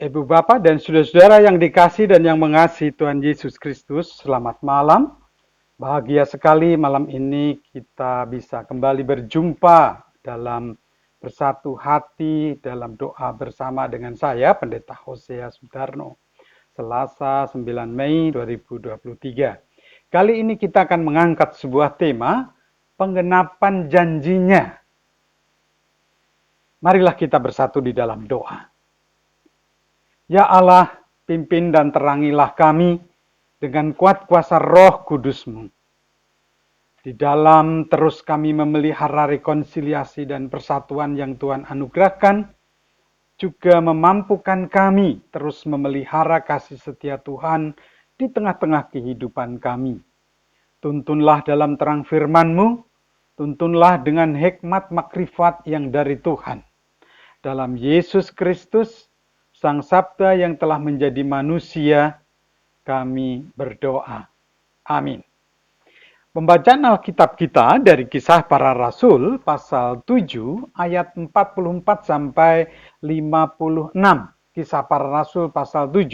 Ibu Bapak dan saudara-saudara yang dikasih dan yang mengasihi Tuhan Yesus Kristus, selamat malam. Bahagia sekali malam ini kita bisa kembali berjumpa dalam bersatu hati dalam doa bersama dengan saya, Pendeta Hosea Sudarno. Selasa 9 Mei 2023. Kali ini kita akan mengangkat sebuah tema, penggenapan janjinya. Marilah kita bersatu di dalam doa. Ya Allah, pimpin dan terangilah kami dengan kuat kuasa Roh Kudus-Mu. Di dalam terus kami memelihara rekonsiliasi dan persatuan yang Tuhan anugerahkan, juga memampukan kami terus memelihara kasih setia Tuhan di tengah-tengah kehidupan kami. Tuntunlah dalam terang firman-Mu, tuntunlah dengan hikmat makrifat yang dari Tuhan. Dalam Yesus Kristus, Sang Sabda yang telah menjadi manusia, kami berdoa. Amin. Pembacaan Alkitab kita dari Kisah Para Rasul pasal 7 ayat 44 sampai 56. Kisah Para Rasul pasal 7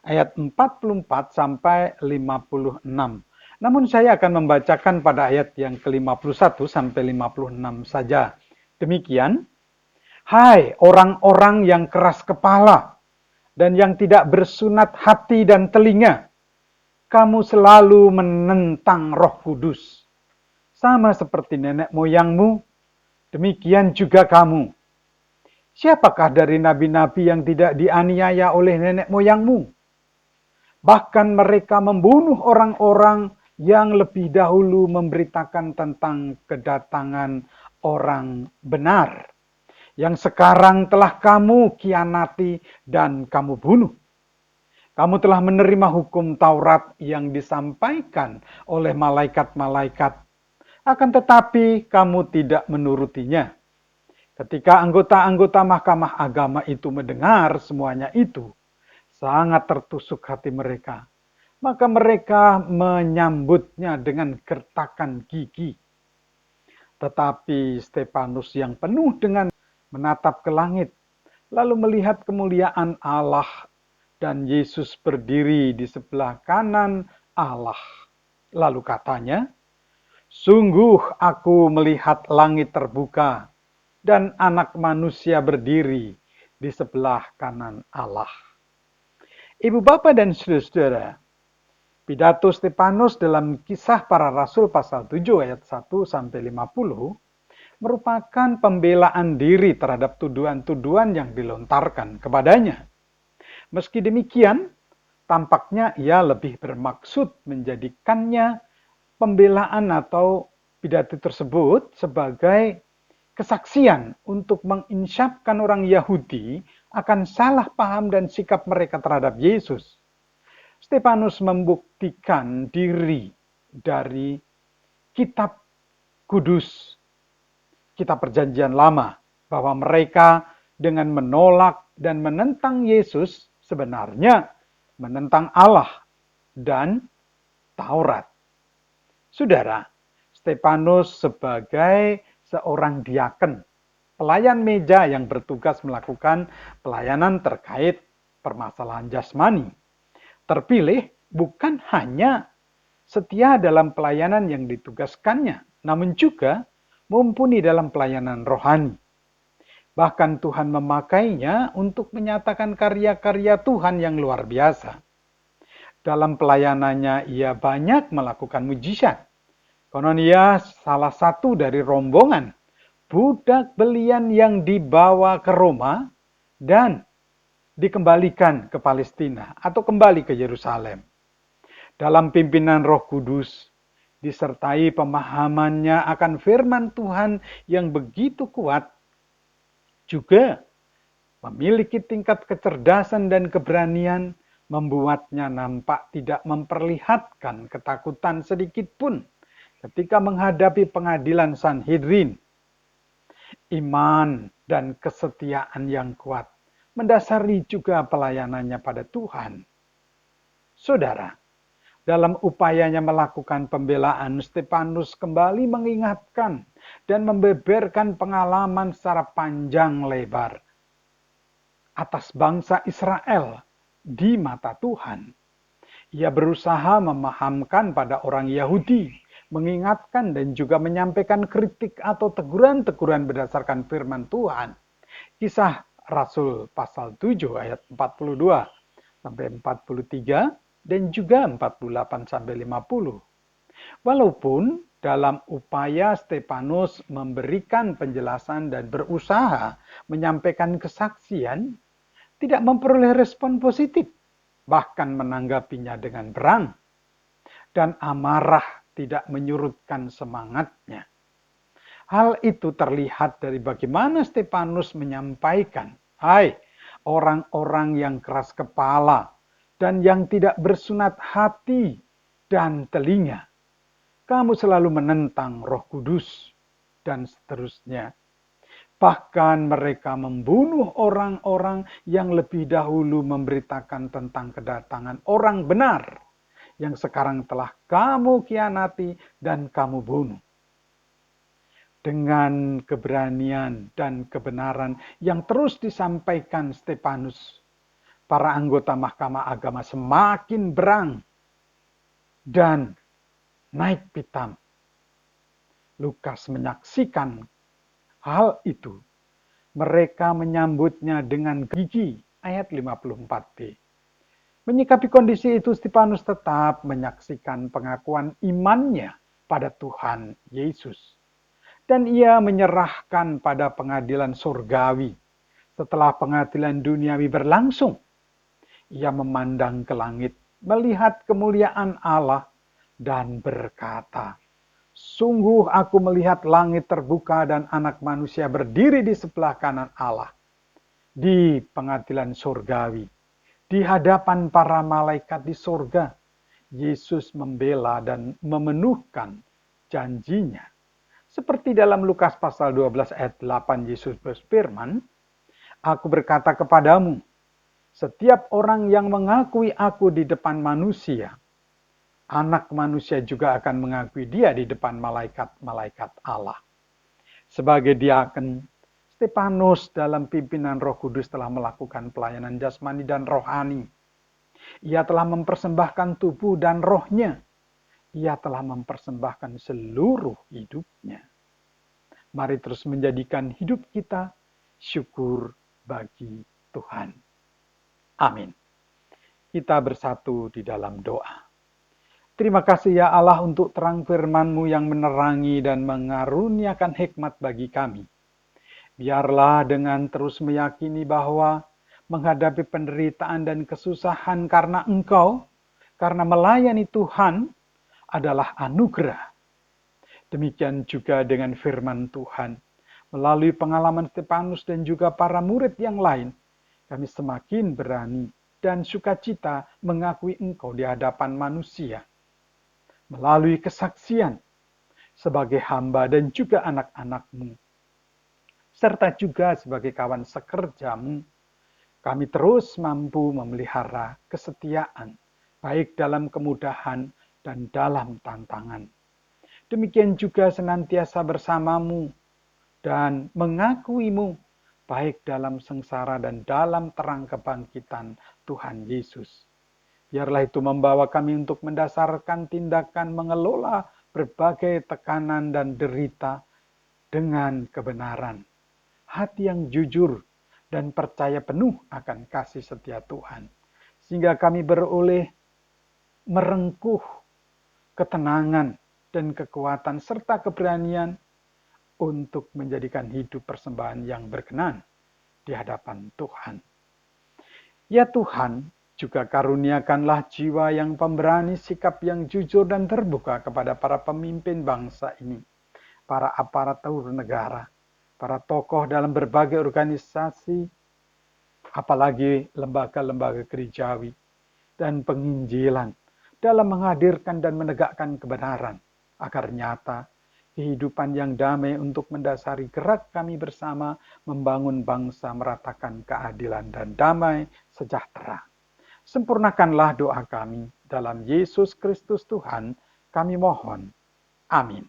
ayat 44 sampai 56. Namun saya akan membacakan pada ayat yang ke-51 sampai 56 saja. Demikian, hai orang-orang yang keras kepala dan yang tidak bersunat hati dan telinga, kamu selalu menentang Roh Kudus. Sama seperti nenek moyangmu, demikian juga kamu. Siapakah dari nabi-nabi yang tidak dianiaya oleh nenek moyangmu? Bahkan mereka membunuh orang-orang yang lebih dahulu memberitakan tentang kedatangan orang benar, yang sekarang telah kamu khianati dan kamu bunuh. Kamu telah menerima hukum Taurat yang disampaikan oleh malaikat-malaikat, akan tetapi kamu tidak menurutinya. Ketika anggota-anggota Mahkamah Agama itu mendengar semuanya itu, sangat tertusuk hati mereka. Maka mereka menyambutnya dengan gertakan gigi. Tetapi Stefanus yang penuh dengan menatap ke langit, lalu melihat kemuliaan Allah dan Yesus berdiri di sebelah kanan Allah. Lalu katanya, sungguh aku melihat langit terbuka dan anak manusia berdiri di sebelah kanan Allah. Ibu Bapak dan saudara-saudara, pidato Stefanus dalam Kisah Para Rasul pasal 7 ayat 1 sampai 50 merupakan pembelaan diri terhadap tuduhan-tuduhan yang dilontarkan kepadanya. Meski demikian, tampaknya ia lebih bermaksud menjadikannya pembelaan atau pidato tersebut sebagai kesaksian untuk menginsyafkan orang Yahudi akan salah paham dan sikap mereka terhadap Yesus. Stefanus membuktikan diri dari kitab kudus, kitab perjanjian lama, bahwa mereka dengan menolak dan menentang Yesus sebenarnya menentang Allah dan Taurat. Saudara, Stefanus sebagai seorang diaken, pelayan meja yang bertugas melakukan pelayanan terkait permasalahan jasmani, terpilih bukan hanya setia dalam pelayanan yang ditugaskannya, namun juga mumpuni dalam pelayanan rohani. Bahkan Tuhan memakainya untuk menyatakan karya-karya Tuhan yang luar biasa. Dalam pelayanannya ia banyak melakukan mujizat. Konon ia salah satu dari rombongan budak belian yang dibawa ke Roma dan dikembalikan ke Palestina atau kembali ke Yerusalem. Dalam pimpinan Roh Kudus, disertai pemahamannya akan firman Tuhan yang begitu kuat, juga memiliki tingkat kecerdasan dan keberanian, membuatnya nampak tidak memperlihatkan ketakutan sedikit pun ketika menghadapi pengadilan Sanhedrin. Iman dan kesetiaan yang kuat mendasari juga pelayanannya pada Tuhan. Saudara, dalam upayanya melakukan pembelaan, Stefanus kembali mengingatkan dan membeberkan pengalaman secara panjang lebar. atas bangsa Israel di mata Tuhan. Ia berusaha memahamkan pada orang Yahudi, mengingatkan dan juga menyampaikan kritik atau teguran-teguran berdasarkan firman Tuhan. Kisah Rasul pasal 7 ayat 42 sampai 43 dan juga 48 sampai 50. Walaupun dalam upaya Stefanus memberikan penjelasan dan berusaha menyampaikan kesaksian, tidak memperoleh respon positif, bahkan menanggapinya dengan berang, dan amarah tidak menyurutkan semangatnya. Hal itu terlihat dari bagaimana Stefanus menyampaikan, "Hai orang-orang yang keras kepala dan yang tidak bersunat hati dan telinga, kamu selalu menentang Roh Kudus," dan seterusnya. Bahkan mereka membunuh orang-orang yang lebih dahulu memberitakan tentang kedatangan orang benar yang sekarang telah kamu khianati dan kamu bunuh. Dengan keberanian dan kebenaran yang terus disampaikan Stefanus, para anggota Mahkamah Agama semakin berang dan naik pitam. Lukas menyaksikan hal itu. Mereka menyambutnya dengan gigi, ayat 54b. Menyikapi kondisi itu, Stefanus tetap menyaksikan pengakuan imannya pada Tuhan Yesus. Dan ia menyerahkan pada pengadilan surgawi. Setelah pengadilan duniawi berlangsung, ia memandang ke langit, melihat kemuliaan Allah, dan berkata, "Sungguh aku melihat langit terbuka dan Anak Manusia berdiri di sebelah kanan Allah." Di pengadilan surgawi, di hadapan para malaikat di surga, Yesus membela dan memenuhkan janjinya. Seperti dalam Lukas pasal 12 ayat 8, Yesus berfirman, "Aku berkata kepadamu, setiap orang yang mengakui aku di depan manusia, Anak Manusia juga akan mengakui dia di depan malaikat-malaikat Allah." Sebagai diaken, Stefanus dalam pimpinan Roh Kudus telah melakukan pelayanan jasmani dan rohani. Ia telah mempersembahkan tubuh dan rohnya. Ia telah mempersembahkan seluruh hidupnya. Mari terus menjadikan hidup kita syukur bagi Tuhan. Amin. Kita bersatu di dalam doa. Terima kasih ya Allah untuk terang firman-Mu yang menerangi dan mengaruniakan hikmat bagi kami. Biarlah dengan terus meyakini bahwa menghadapi penderitaan dan kesusahan karena Engkau, karena melayani Tuhan adalah anugerah. Demikian juga dengan firman Tuhan. Melalui pengalaman Stefanus dan juga para murid yang lain, kami semakin berani dan sukacita mengakui Engkau di hadapan manusia. Melalui kesaksian sebagai hamba dan juga anak-anak-Mu, serta juga sebagai kawan sekerja-Mu, kami terus mampu memelihara kesetiaan, baik dalam kemudahan dan dalam tantangan. Demikian juga senantiasa bersama-Mu dan mengakui-Mu, baik dalam sengsara dan dalam terang kebangkitan Tuhan Yesus. Biarlah itu membawa kami untuk mendasarkan tindakan mengelola berbagai tekanan dan derita dengan kebenaran, hati yang jujur, dan percaya penuh akan kasih setia Tuhan. Sehingga kami beroleh merengkuh ketenangan dan kekuatan serta keberanian untuk menjadikan hidup persembahan yang berkenan di hadapan Tuhan. Ya Tuhan, juga karuniakanlah jiwa yang pemberani, sikap yang jujur dan terbuka kepada para pemimpin bangsa ini, para aparatur negara, para tokoh dalam berbagai organisasi, apalagi lembaga-lembaga gerejawi, dan penginjilan dalam menghadirkan dan menegakkan kebenaran, agar nyata kehidupan yang damai untuk mendasari gerak kami bersama membangun bangsa, meratakan keadilan dan damai sejahtera. Sempurnakanlah doa kami dalam Yesus Kristus Tuhan, kami mohon. Amin.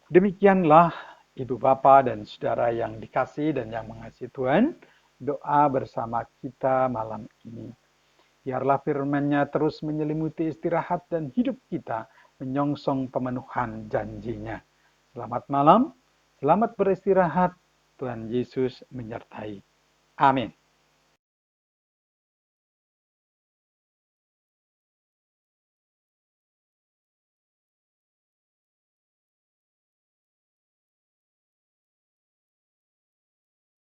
Demikianlah Ibu Bapa dan Saudara yang dikasihi dan yang mengasihi Tuhan, doa bersama kita malam ini. Biarlah firman-Nya terus menyelimuti istirahat dan hidup kita, menyongsong pemenuhan janji-Nya. Selamat malam, selamat beristirahat, Tuhan Yesus menyertai. Amin.